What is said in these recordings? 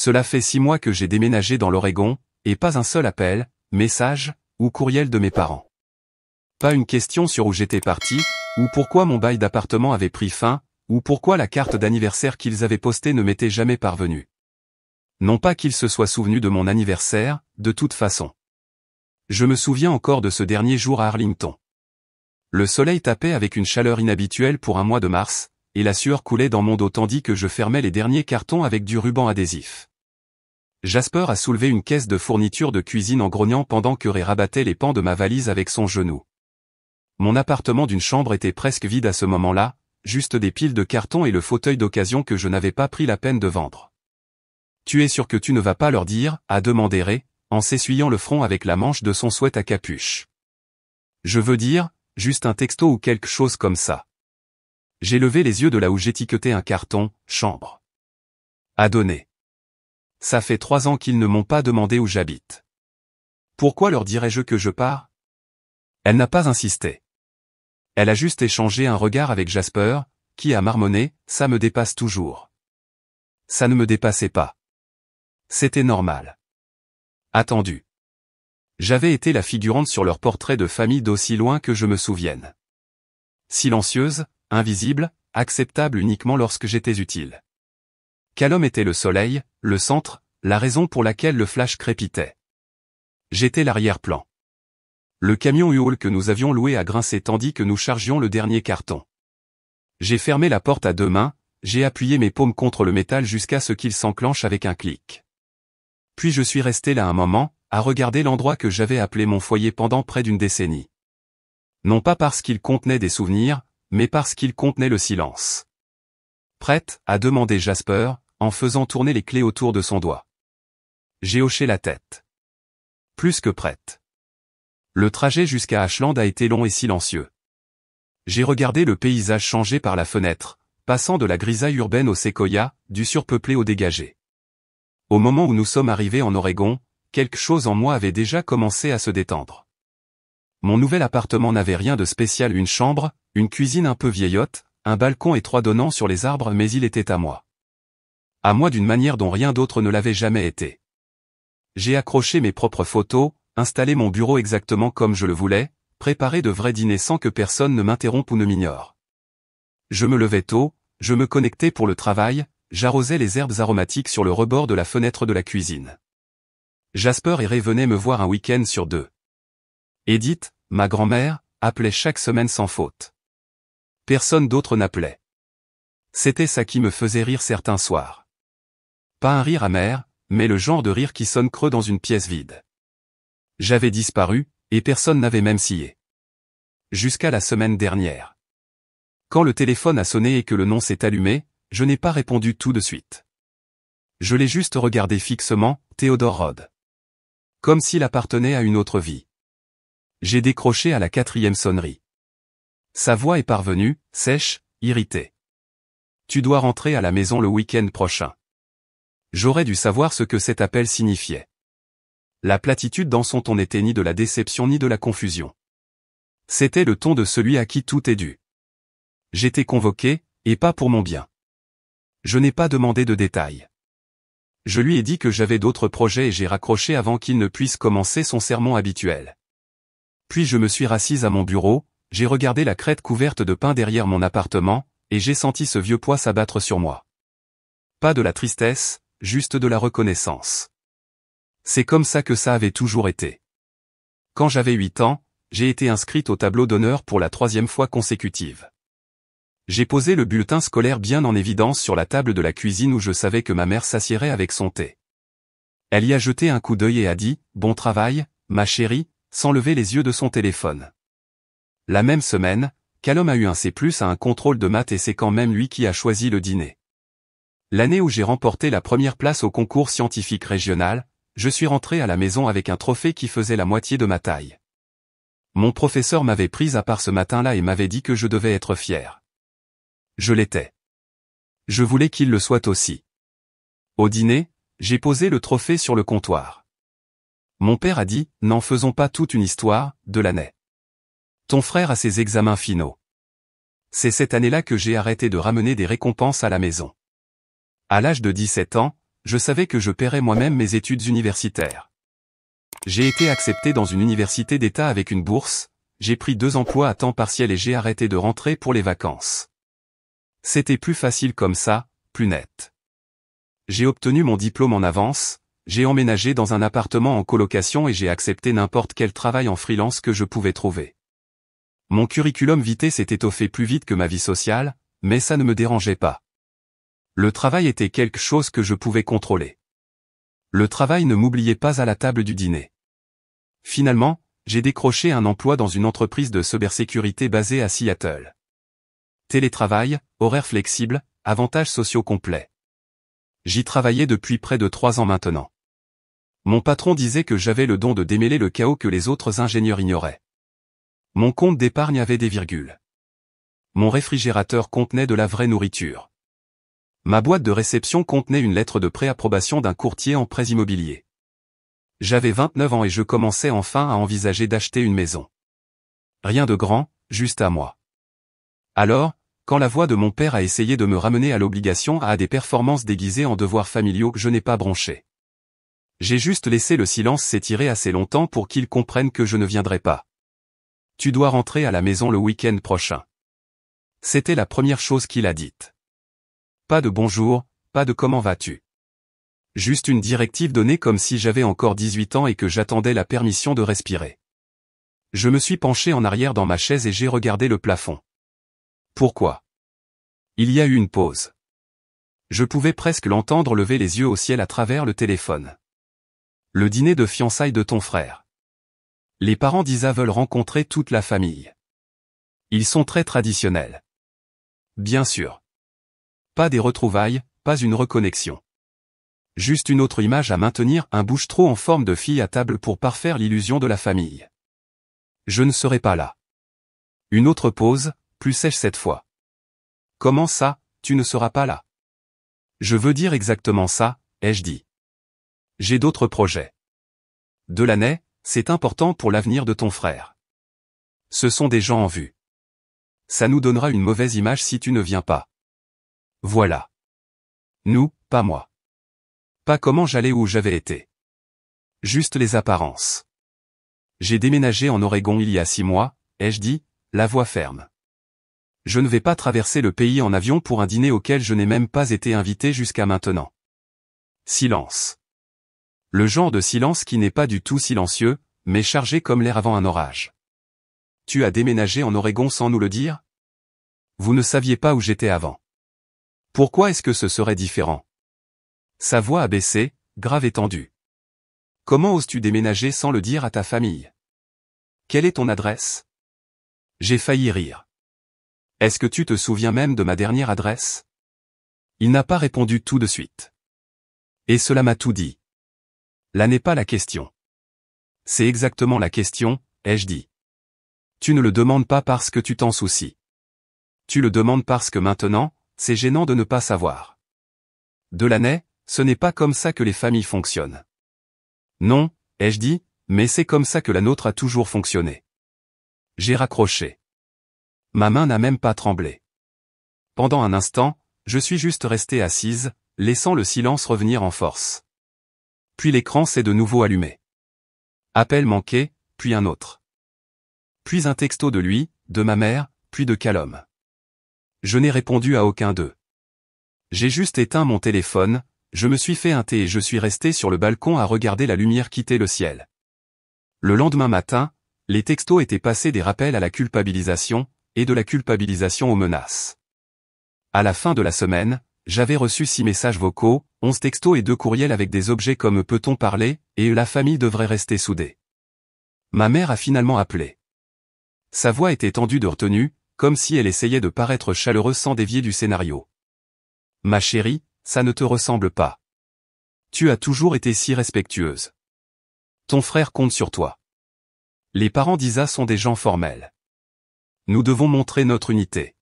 Cela fait 6 mois que j'ai déménagé dans l'Oregon, et pas un seul appel, message, ou courriel de mes parents. Pas une question sur où j'étais parti, ou pourquoi mon bail d'appartement avait pris fin, ou pourquoi la carte d'anniversaire qu'ils avaient postée ne m'était jamais parvenue. Non pas qu'ils se soient souvenus de mon anniversaire, de toute façon. Je me souviens encore de ce dernier jour à Arlington. Le soleil tapait avec une chaleur inhabituelle pour un mois de mars, et la sueur coulait dans mon dos tandis que je fermais les derniers cartons avec du ruban adhésif. Jasper a soulevé une caisse de fournitures de cuisine en grognant pendant que Ray rabattait les pans de ma valise avec son genou. Mon appartement d'une chambre était presque vide à ce moment-là, juste des piles de cartons et le fauteuil d'occasion que je n'avais pas pris la peine de vendre. « Tu es sûr que tu ne vas pas leur dire ?» a demandé Ray, en s'essuyant le front avec la manche de son sweat à capuche. « Je veux dire, juste un texto ou quelque chose comme ça. » J'ai levé les yeux de là où j'étiquetais un carton, « chambre ». À donner. Ça fait 3 ans qu'ils ne m'ont pas demandé où j'habite. Pourquoi leur dirais-je que je pars? Elle n'a pas insisté. Elle a juste échangé un regard avec Jasper, qui a marmonné, « Ça me dépasse toujours. » Ça ne me dépassait pas. C'était normal. Attendu. J'avais été la figurante sur leur portrait de famille d'aussi loin que je me souvienne. Silencieuse, invisible, acceptable uniquement lorsque j'étais utile. Callum était le soleil, le centre, la raison pour laquelle le flash crépitait. J'étais l'arrière-plan. Le camion U-Haul que nous avions loué a grincé tandis que nous chargions le dernier carton. J'ai fermé la porte à 2 mains, j'ai appuyé mes paumes contre le métal jusqu'à ce qu'il s'enclenche avec un clic. Puis je suis resté là un moment, à regarder l'endroit que j'avais appelé mon foyer pendant près d'une décennie. Non pas parce qu'il contenait des souvenirs, mais parce qu'il contenait le silence. « Prête ?» a demandé Jasper, en faisant tourner les clés autour de son doigt. J'ai hoché la tête. Plus que prête. Le trajet jusqu'à Ashland a été long et silencieux. J'ai regardé le paysage changer par la fenêtre, passant de la grisaille urbaine au séquoia, du surpeuplé au dégagé. Au moment où nous sommes arrivés en Oregon, quelque chose en moi avait déjà commencé à se détendre. Mon nouvel appartement n'avait rien de spécial, une chambre, une cuisine un peu vieillotte, un balcon étroit donnant sur les arbres, mais il était à moi. À moi d'une manière dont rien d'autre ne l'avait jamais été. J'ai accroché mes propres photos, installé mon bureau exactement comme je le voulais, préparé de vrais dîners sans que personne ne m'interrompe ou ne m'ignore. Je me levais tôt, je me connectais pour le travail, j'arrosais les herbes aromatiques sur le rebord de la fenêtre de la cuisine. Jasper et Ray venaient me voir un week-end sur 2. Edith, ma grand-mère, appelait chaque semaine sans faute. Personne d'autre n'appelait. C'était ça qui me faisait rire certains soirs. Pas un rire amer, mais le genre de rire qui sonne creux dans une pièce vide. J'avais disparu, et personne n'avait même scié. Jusqu'à la semaine dernière. Quand le téléphone a sonné et que le nom s'est allumé, je n'ai pas répondu tout de suite. Je l'ai juste regardé fixement, Theodore Rhodes. Comme s'il appartenait à une autre vie. J'ai décroché à la 4e sonnerie. Sa voix est parvenue, sèche, irritée. Tu dois rentrer à la maison le week-end prochain. J'aurais dû savoir ce que cet appel signifiait. La platitude dans son ton n'était ni de la déception ni de la confusion. C'était le ton de celui à qui tout est dû. J'étais convoqué, et pas pour mon bien. Je n'ai pas demandé de détails. Je lui ai dit que j'avais d'autres projets et j'ai raccroché avant qu'il ne puisse commencer son sermon habituel. Puis je me suis rassise à mon bureau, j'ai regardé la crête couverte de pin derrière mon appartement, et j'ai senti ce vieux poids s'abattre sur moi. Pas de la tristesse, juste de la reconnaissance. C'est comme ça que ça avait toujours été. Quand j'avais 8 ans, j'ai été inscrite au tableau d'honneur pour la 3e fois consécutive. J'ai posé le bulletin scolaire bien en évidence sur la table de la cuisine où je savais que ma mère s'assiérait avec son thé. Elle y a jeté un coup d'œil et a dit « Bon travail, ma chérie », sans lever les yeux de son téléphone. La même semaine, Callum a eu un C+ à un contrôle de maths et c'est quand même lui qui a choisi le dîner. L'année où j'ai remporté la 1re place au concours scientifique régional, je suis rentré à la maison avec un trophée qui faisait la moitié de ma taille. Mon professeur m'avait prise à part ce matin-là et m'avait dit que je devais être fier. Je l'étais. Je voulais qu'il le soit aussi. Au dîner, j'ai posé le trophée sur le comptoir. Mon père a dit, n'en faisons pas toute une histoire, de l'année. Ton frère a ses examens finaux. C'est cette année-là que j'ai arrêté de ramener des récompenses à la maison. À l'âge de 17 ans, je savais que je paierais moi-même mes études universitaires. J'ai été accepté dans une université d'État avec une bourse, j'ai pris 2 emplois à temps partiel et j'ai arrêté de rentrer pour les vacances. C'était plus facile comme ça, plus net. J'ai obtenu mon diplôme en avance, j'ai emménagé dans un appartement en colocation et j'ai accepté n'importe quel travail en freelance que je pouvais trouver. Mon curriculum vitae s'est étoffé plus vite que ma vie sociale, mais ça ne me dérangeait pas. Le travail était quelque chose que je pouvais contrôler. Le travail ne m'oubliait pas à la table du dîner. Finalement, j'ai décroché un emploi dans une entreprise de cybersécurité basée à Seattle. Télétravail, horaires flexibles, avantages sociaux complets. J'y travaillais depuis près de 3 ans maintenant. Mon patron disait que j'avais le don de démêler le chaos que les autres ingénieurs ignoraient. Mon compte d'épargne avait des virgules. Mon réfrigérateur contenait de la vraie nourriture. Ma boîte de réception contenait une lettre de préapprobation d'un courtier en prêts immobiliers. J'avais 29 ans et je commençais enfin à envisager d'acheter une maison. Rien de grand, juste à moi. Alors, quand la voix de mon père a essayé de me ramener à l'obligation à des performances déguisées en devoirs familiaux, je n'ai pas bronché. J'ai juste laissé le silence s'étirer assez longtemps pour qu'il comprenne que je ne viendrais pas. Tu dois rentrer à la maison le week-end prochain. C'était la première chose qu'il a dite. Pas de bonjour, pas de comment vas-tu. Juste une directive donnée comme si j'avais encore 18 ans et que j'attendais la permission de respirer. Je me suis penché en arrière dans ma chaise et j'ai regardé le plafond. Pourquoi? Il y a eu une pause. Je pouvais presque l'entendre lever les yeux au ciel à travers le téléphone. Le dîner de fiançailles de ton frère. Les parents d'Isa veulent rencontrer toute la famille. Ils sont très traditionnels. Bien sûr. Pas des retrouvailles, pas une reconnexion. Juste une autre image à maintenir, un bouche-trou en forme de fille à table pour parfaire l'illusion de la famille. Je ne serai pas là. Une autre pause, plus sèche cette fois. Comment ça, tu ne seras pas là? Je veux dire exactement ça, ai-je dit. J'ai d'autres projets. Delaney, c'est important pour l'avenir de ton frère. Ce sont des gens en vue. Ça nous donnera une mauvaise image si tu ne viens pas. Voilà. Nous, pas moi. Pas comment j'allais ou où j'avais été. Juste les apparences. J'ai déménagé en Oregon il y a 6 mois, ai-je dit, la voix ferme. Je ne vais pas traverser le pays en avion pour un dîner auquel je n'ai même pas été invité jusqu'à maintenant. Silence. Le genre de silence qui n'est pas du tout silencieux, mais chargé comme l'air avant un orage. Tu as déménagé en Oregon sans nous le dire? Vous ne saviez pas où j'étais avant. Pourquoi est-ce que ce serait différent? Sa voix a baissé, grave et tendue. Comment oses-tu déménager sans le dire à ta famille? Quelle est ton adresse? J'ai failli rire. Est-ce que tu te souviens même de ma dernière adresse? Il n'a pas répondu tout de suite. Et cela m'a tout dit. Là n'est pas la question. C'est exactement la question, ai-je dit. Tu ne le demandes pas parce que tu t'en soucies. Tu le demandes parce que maintenant, c'est gênant de ne pas savoir. Delaney, ce n'est pas comme ça que les familles fonctionnent. Non, ai-je dit, mais c'est comme ça que la nôtre a toujours fonctionné. J'ai raccroché. Ma main n'a même pas tremblé. Pendant un instant, je suis juste restée assise, laissant le silence revenir en force. Puis l'écran s'est de nouveau allumé. Appel manqué, puis un autre. Puis un texto de lui, de ma mère, puis de Callum. Je n'ai répondu à aucun d'eux. J'ai juste éteint mon téléphone, je me suis fait un thé et je suis resté sur le balcon à regarder la lumière quitter le ciel. Le lendemain matin, les textos étaient passés des rappels à la culpabilisation, et de la culpabilisation aux menaces. À la fin de la semaine, j'avais reçu 6 messages vocaux, 11 textos et 2 courriels avec des objets comme peut-on parler, et la famille devrait rester soudée. Ma mère a finalement appelé. Sa voix était tendue de retenue, comme si elle essayait de paraître chaleureuse sans dévier du scénario. Ma chérie, ça ne te ressemble pas. Tu as toujours été si respectueuse. Ton frère compte sur toi. Les parents d'Isa sont des gens formels. Nous devons montrer notre unité.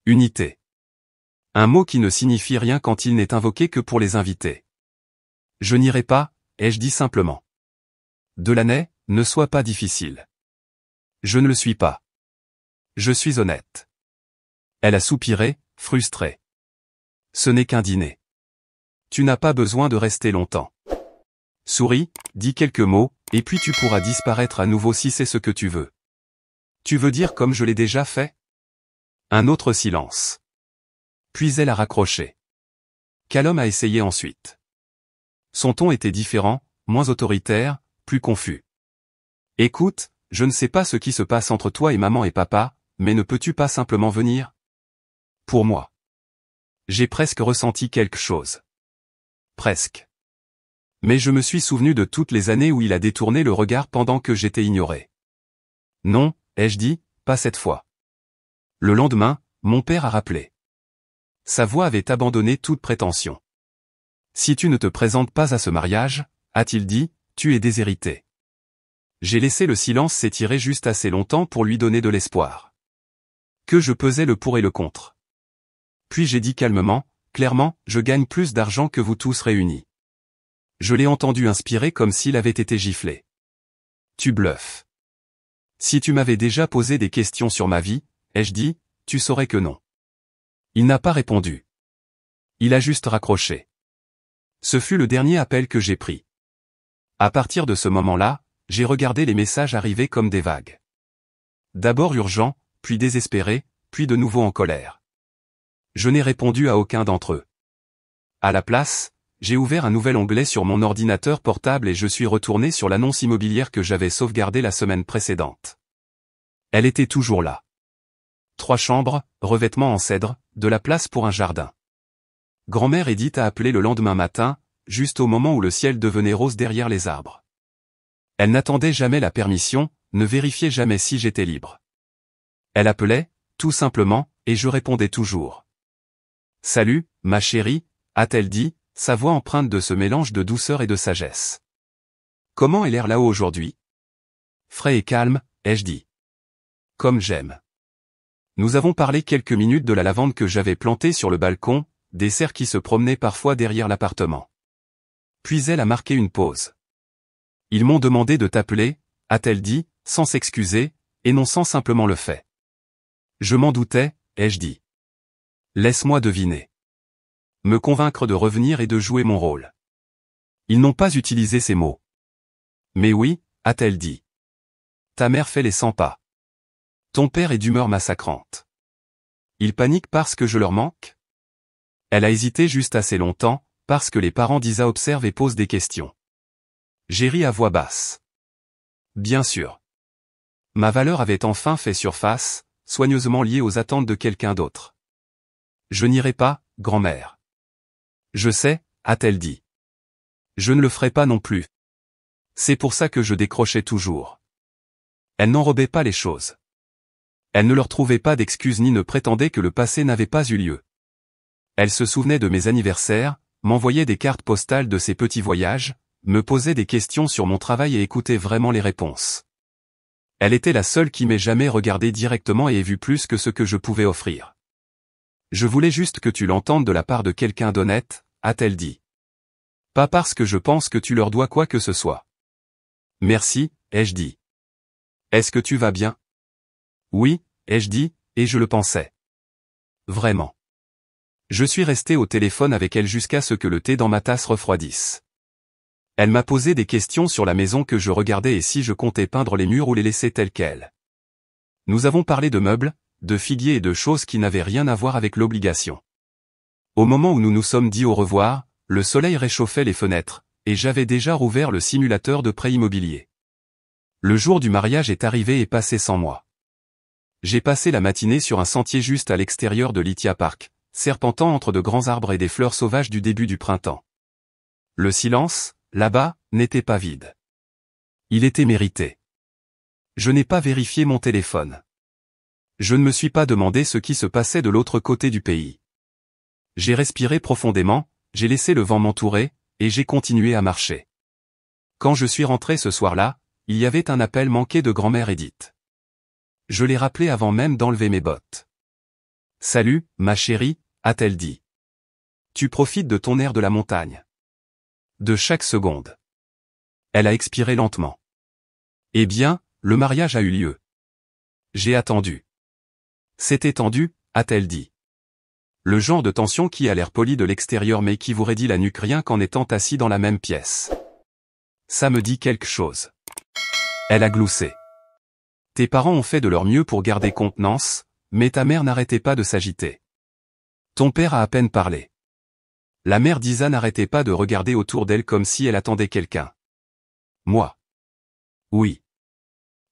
Unité. Un mot qui ne signifie rien quand il n'est invoqué que pour les invités. Je n'irai pas, ai-je dit simplement. Delaney, ne sois pas difficile. Je ne le suis pas. Je suis honnête. Elle a soupiré, frustrée. Ce n'est qu'un dîner. Tu n'as pas besoin de rester longtemps. Souris, dis quelques mots, et puis tu pourras disparaître à nouveau si c'est ce que tu veux. Tu veux dire comme je l'ai déjà fait? Un autre silence. Puis elle a raccroché. Callum a essayé ensuite. Son ton était différent, moins autoritaire, plus confus. Écoute, je ne sais pas ce qui se passe entre toi et maman et papa, mais ne peux-tu pas simplement venir? Pour moi. J'ai presque ressenti quelque chose. Presque. Mais je me suis souvenu de toutes les années où il a détourné le regard pendant que j'étais ignoré. Non, ai-je dit, pas cette fois. Le lendemain, mon père a rappelé. Sa voix avait abandonné toute prétention. Si tu ne te présentes pas à ce mariage, a-t-il dit, tu es déshérité. J'ai laissé le silence s'étirer juste assez longtemps pour lui donner de l'espoir. Que je pesais le pour et le contre. Puis j'ai dit calmement, clairement, je gagne plus d'argent que vous tous réunis. Je l'ai entendu inspirer comme s'il avait été giflé. Tu bluffes. Si tu m'avais déjà posé des questions sur ma vie, ai-je dit, tu saurais que non. Il n'a pas répondu. Il a juste raccroché. Ce fut le dernier appel que j'ai pris. À partir de ce moment-là, j'ai regardé les messages arriver comme des vagues. D'abord urgents, puis désespérés, puis de nouveau en colère. Je n'ai répondu à aucun d'entre eux. À la place, j'ai ouvert un nouvel onglet sur mon ordinateur portable et je suis retourné sur l'annonce immobilière que j'avais sauvegardée la semaine précédente. Elle était toujours là. 3 chambres, revêtement en cèdre, de la place pour un jardin. Grand-mère Edith a appelé le lendemain matin, juste au moment où le ciel devenait rose derrière les arbres. Elle n'attendait jamais la permission, ne vérifiait jamais si j'étais libre. Elle appelait, tout simplement, et je répondais toujours. « Salut, ma chérie », a-t-elle dit, sa voix empreinte de ce mélange de douceur et de sagesse. « Comment est l'air là-haut aujourd'hui ?»« Frais et calme », ai-je dit. « Comme j'aime. » Nous avons parlé quelques minutes de la lavande que j'avais plantée sur le balcon, des cerfs qui se promenaient parfois derrière l'appartement. Puis elle a marqué une pause. « Ils m'ont demandé de t'appeler », a-t-elle dit, sans s'excuser, énonçant simplement le fait. Je m'en doutais, ai-je dit. Laisse-moi deviner. Me convaincre de revenir et de jouer mon rôle. Ils n'ont pas utilisé ces mots. Mais oui, a-t-elle dit. Ta mère fait les 100 pas. Ton père est d'humeur massacrante. Ils paniquent parce que je leur manque? Elle a hésité juste assez longtemps, parce que les parents d'Isa observent et posent des questions. J'ai ri à voix basse. Bien sûr. Ma valeur avait enfin fait surface, soigneusement liée aux attentes de quelqu'un d'autre. Je n'irai pas, grand-mère. Je sais, a-t-elle dit. Je ne le ferai pas non plus. C'est pour ça que je décrochais toujours. Elle n'enrobait pas les choses. Elle ne leur trouvait pas d'excuses ni ne prétendait que le passé n'avait pas eu lieu. Elle se souvenait de mes anniversaires, m'envoyait des cartes postales de ses petits voyages, me posait des questions sur mon travail et écoutait vraiment les réponses. Elle était la seule qui m'ait jamais regardé directement et ait vu plus que ce que je pouvais offrir. Je voulais juste que tu l'entendes de la part de quelqu'un d'honnête, a-t-elle dit. Pas parce que je pense que tu leur dois quoi que ce soit. Merci, ai-je dit. Est-ce que tu vas bien? Oui, ai-je dit, et je le pensais. Vraiment. Je suis resté au téléphone avec elle jusqu'à ce que le thé dans ma tasse refroidisse. Elle m'a posé des questions sur la maison que je regardais et si je comptais peindre les murs ou les laisser tels quels. Nous avons parlé de meubles, de figuiers et de choses qui n'avaient rien à voir avec l'obligation. Au moment où nous nous sommes dit au revoir, le soleil réchauffait les fenêtres, et j'avais déjà rouvert le simulateur de prêt immobilier. Le jour du mariage est arrivé et passé sans moi. J'ai passé la matinée sur un sentier juste à l'extérieur de Lithia Park, serpentant entre de grands arbres et des fleurs sauvages du début du printemps. Le silence, là-bas, n'était pas vide. Il était mérité. Je n'ai pas vérifié mon téléphone. Je ne me suis pas demandé ce qui se passait de l'autre côté du pays. J'ai respiré profondément, j'ai laissé le vent m'entourer, et j'ai continué à marcher. Quand je suis rentré ce soir-là, il y avait un appel manqué de grand-mère Edith. Je l'ai rappelé avant même d'enlever mes bottes. « Salut, ma chérie », a-t-elle dit. « Tu profites de ton air de la montagne. » De chaque seconde. Elle a expiré lentement. Eh bien, le mariage a eu lieu. J'ai attendu. C'est étendu, a-t-elle dit. Le genre de tension qui a l'air poli de l'extérieur mais qui vous raidit la nuque rien qu'en étant assis dans la même pièce. Ça me dit quelque chose. Elle a gloussé. Tes parents ont fait de leur mieux pour garder contenance, mais ta mère n'arrêtait pas de s'agiter. Ton père a à peine parlé. La mère d'Isa n'arrêtait pas de regarder autour d'elle comme si elle attendait quelqu'un. Moi. Oui.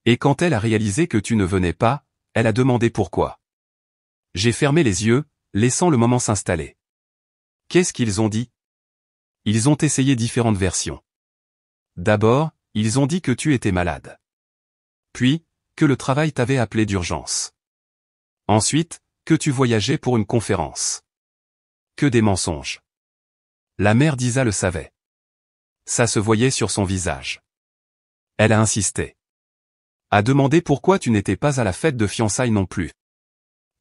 Et quand elle a réalisé que tu ne venais pas, elle a demandé pourquoi. J'ai fermé les yeux, laissant le moment s'installer. Qu'est-ce qu'ils ont dit? Ils ont essayé différentes versions. D'abord, ils ont dit que tu étais malade. Puis, que le travail t'avait appelé d'urgence. Ensuite, que tu voyageais pour une conférence. Que des mensonges. La mère d'Isa le savait. Ça se voyait sur son visage. Elle a insisté. A demandé pourquoi tu n'étais pas à la fête de fiançailles non plus.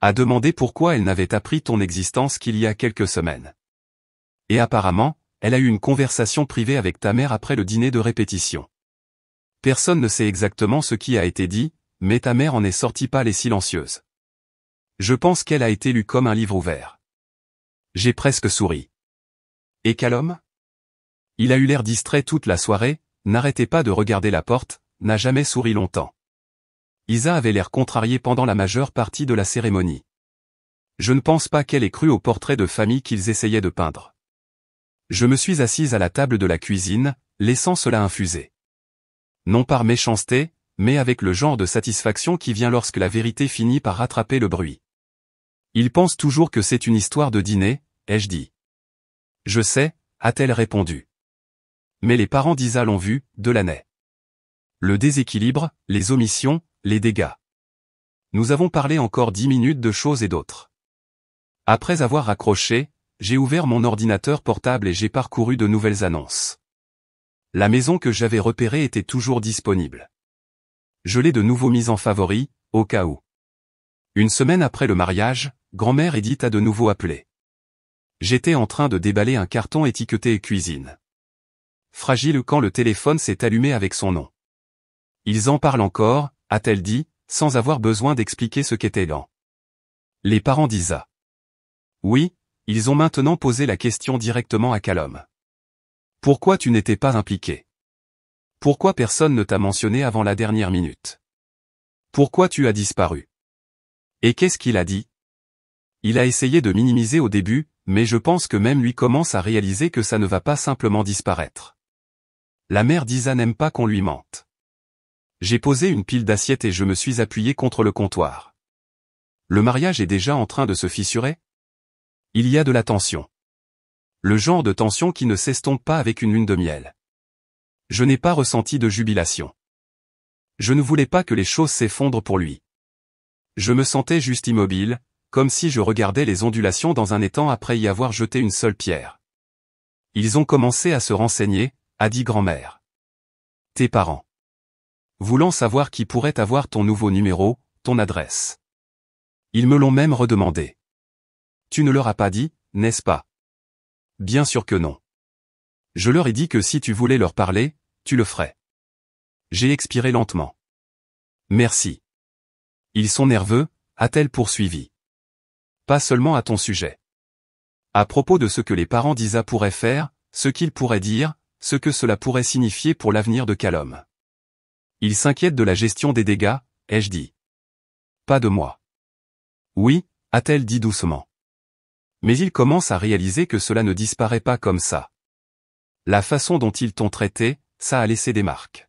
A demandé pourquoi elle n'avait appris ton existence qu'il y a quelques semaines. Et apparemment, elle a eu une conversation privée avec ta mère après le dîner de répétition. Personne ne sait exactement ce qui a été dit, mais ta mère en est sortie pâle et silencieuse. Je pense qu'elle a été lue comme un livre ouvert. J'ai presque souri. Et Callum? Il a eu l'air distrait toute la soirée, n'arrêtait pas de regarder la porte, n'a jamais souri longtemps. Isa avait l'air contrariée pendant la majeure partie de la cérémonie. Je ne pense pas qu'elle ait cru au portrait de famille qu'ils essayaient de peindre. Je me suis assise à la table de la cuisine, laissant cela infuser. Non par méchanceté, mais avec le genre de satisfaction qui vient lorsque la vérité finit par rattraper le bruit. Il pense toujours que c'est une histoire de dîner, ai-je dit. Je sais, a-t-elle répondu. Mais les parents d'Isa l'ont vu, Delaney. Le déséquilibre, les omissions, les dégâts. Nous avons parlé encore 10 minutes de choses et d'autres. Après avoir raccroché, j'ai ouvert mon ordinateur portable et j'ai parcouru de nouvelles annonces. La maison que j'avais repérée était toujours disponible. Je l'ai de nouveau mise en favori, au cas où. Une semaine après le mariage, grand-mère Edith a de nouveau appelé. J'étais en train de déballer un carton étiqueté cuisine. Fragile quand le téléphone s'est allumé avec son nom. Ils en parlent encore, a-t-elle dit, sans avoir besoin d'expliquer ce qu'était l'an. Les parents d'Isa. Oui, ils ont maintenant posé la question directement à Callum. Pourquoi tu n'étais pas impliqué? Pourquoi personne ne t'a mentionné avant la dernière minute? Pourquoi tu as disparu? Et qu'est-ce qu'il a dit? Il a essayé de minimiser au début, mais je pense que même lui commence à réaliser que ça ne va pas simplement disparaître. La mère d'Isa n'aime pas qu'on lui mente. J'ai posé une pile d'assiettes et je me suis appuyé contre le comptoir. Le mariage est déjà en train de se fissurer? Il y a de la tension. Le genre de tension qui ne s'estompe pas avec une lune de miel. Je n'ai pas ressenti de jubilation. Je ne voulais pas que les choses s'effondrent pour lui. Je me sentais juste immobile, comme si je regardais les ondulations dans un étang après y avoir jeté une seule pierre. Ils ont commencé à se renseigner, a dit grand-mère. Tes parents. Voulant savoir qui pourrait avoir ton nouveau numéro, ton adresse. Ils me l'ont même redemandé. Tu ne leur as pas dit, n'est-ce pas? Bien sûr que non. Je leur ai dit que si tu voulais leur parler, tu le ferais. J'ai expiré lentement. Merci. Ils sont nerveux, a-t-elle poursuivi. Pas seulement à ton sujet. À propos de ce que les parents d'Isa pourraient faire, ce qu'ils pourraient dire, ce que cela pourrait signifier pour l'avenir de Callum. Ils s'inquiètent de la gestion des dégâts, ai-je dit. Pas de moi. Oui, a-t-elle dit doucement. Mais ils commencent à réaliser que cela ne disparaît pas comme ça. La façon dont ils t'ont traité, ça a laissé des marques.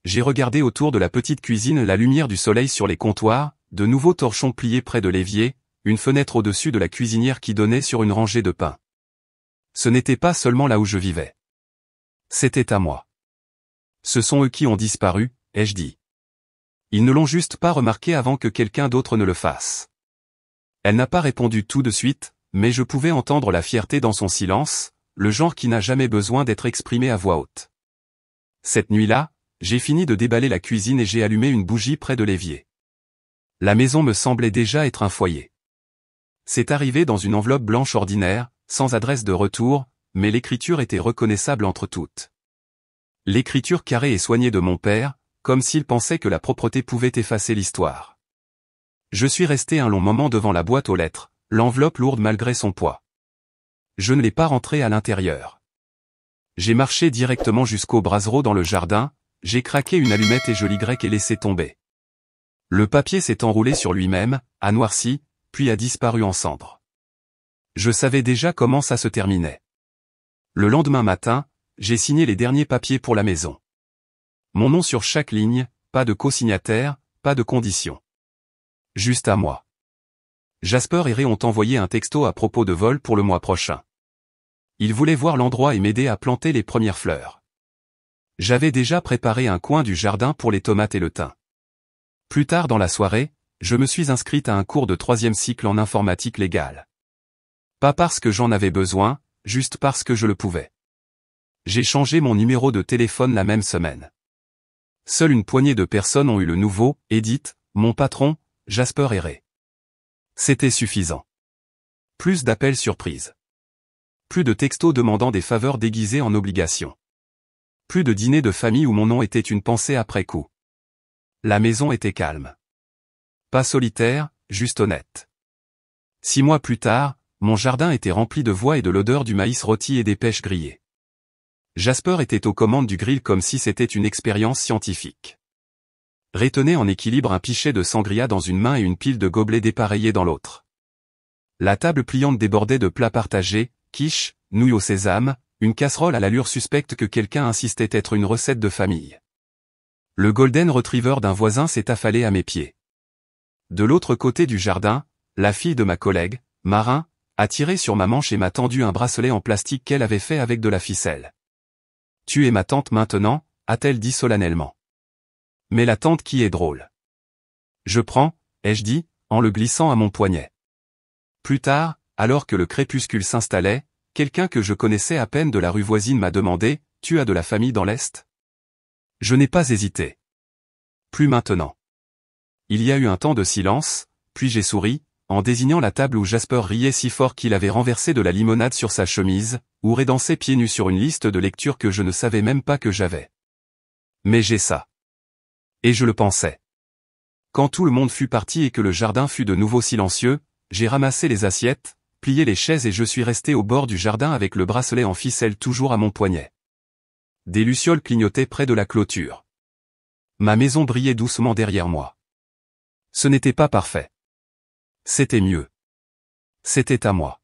J'ai regardé autour de la petite cuisine la lumière du soleil sur les comptoirs, de nouveaux torchons pliés près de l'évier, une fenêtre au-dessus de la cuisinière qui donnait sur une rangée de pain. Ce n'était pas seulement là où je vivais. C'était à moi. Ce sont eux qui ont disparu, ai-je dit. Ils ne l'ont juste pas remarqué avant que quelqu'un d'autre ne le fasse. Elle n'a pas répondu tout de suite, mais je pouvais entendre la fierté dans son silence, le genre qui n'a jamais besoin d'être exprimé à voix haute. Cette nuit-là, j'ai fini de déballer la cuisine et j'ai allumé une bougie près de l'évier. La maison me semblait déjà être un foyer. C'est arrivé dans une enveloppe blanche ordinaire, sans adresse de retour, mais l'écriture était reconnaissable entre toutes. L'écriture carrée et soignée de mon père, comme s'il pensait que la propreté pouvait effacer l'histoire. Je suis resté un long moment devant la boîte aux lettres, l'enveloppe lourde malgré son poids. Je ne l'ai pas rentrée à l'intérieur. J'ai marché directement jusqu'au brasero dans le jardin, j'ai craqué une allumette et je l'ai laissé tomber. Le papier s'est enroulé sur lui-même, a noirci, puis a disparu en cendres. Je savais déjà comment ça se terminait. Le lendemain matin, j'ai signé les derniers papiers pour la maison. Mon nom sur chaque ligne, pas de co-signataire, pas de conditions. Juste à moi. Jasper et Ray ont envoyé un texto à propos de vol pour le mois prochain. Ils voulaient voir l'endroit et m'aider à planter les premières fleurs. J'avais déjà préparé un coin du jardin pour les tomates et le thym. Plus tard dans la soirée, je me suis inscrite à un cours de 3e cycle en informatique légale. Pas parce que j'en avais besoin, juste parce que je le pouvais. J'ai changé mon numéro de téléphone la même semaine. Seule une poignée de personnes ont eu le nouveau, Edith, mon patron, Jasper et Ray. C'était suffisant. Plus d'appels surprises. Plus de textos demandant des faveurs déguisées en obligations. Plus de dîners de famille où mon nom était une pensée après coup. La maison était calme. Pas solitaire, juste honnête. 6 mois plus tard, mon jardin était rempli de voix et de l'odeur du maïs rôti et des pêches grillées. Jasper était aux commandes du grill comme si c'était une expérience scientifique. Ray tenait en équilibre un pichet de sangria dans une main et une pile de gobelets dépareillés dans l'autre. La table pliante débordait de plats partagés, quiche, nouilles au sésame, une casserole à l'allure suspecte que quelqu'un insistait être une recette de famille. Le golden retriever d'un voisin s'est affalé à mes pieds. De l'autre côté du jardin, la fille de ma collègue, Marin, a tiré sur ma manche et m'a tendu un bracelet en plastique qu'elle avait fait avec de la ficelle. « Tu es ma tante maintenant » a-t-elle dit solennellement. Mais la tante qui est drôle. Je prends, ai-je dit, en le glissant à mon poignet. Plus tard, alors que le crépuscule s'installait, quelqu'un que je connaissais à peine de la rue voisine m'a demandé « Tu as de la famille dans l'Est ?» Je n'ai pas hésité. Plus maintenant. Il y a eu un temps de silence, puis j'ai souri, en désignant la table où Jasper riait si fort qu'il avait renversé de la limonade sur sa chemise, ou Ray dansait pieds nus sur une liste de lecture que je ne savais même pas que j'avais. Mais j'ai ça. Et je le pensais. Quand tout le monde fut parti et que le jardin fut de nouveau silencieux, j'ai ramassé les assiettes, plié les chaises et je suis resté au bord du jardin avec le bracelet en ficelle toujours à mon poignet. Des lucioles clignotaient près de la clôture. Ma maison brillait doucement derrière moi. Ce n'était pas parfait. C'était mieux. C'était à moi.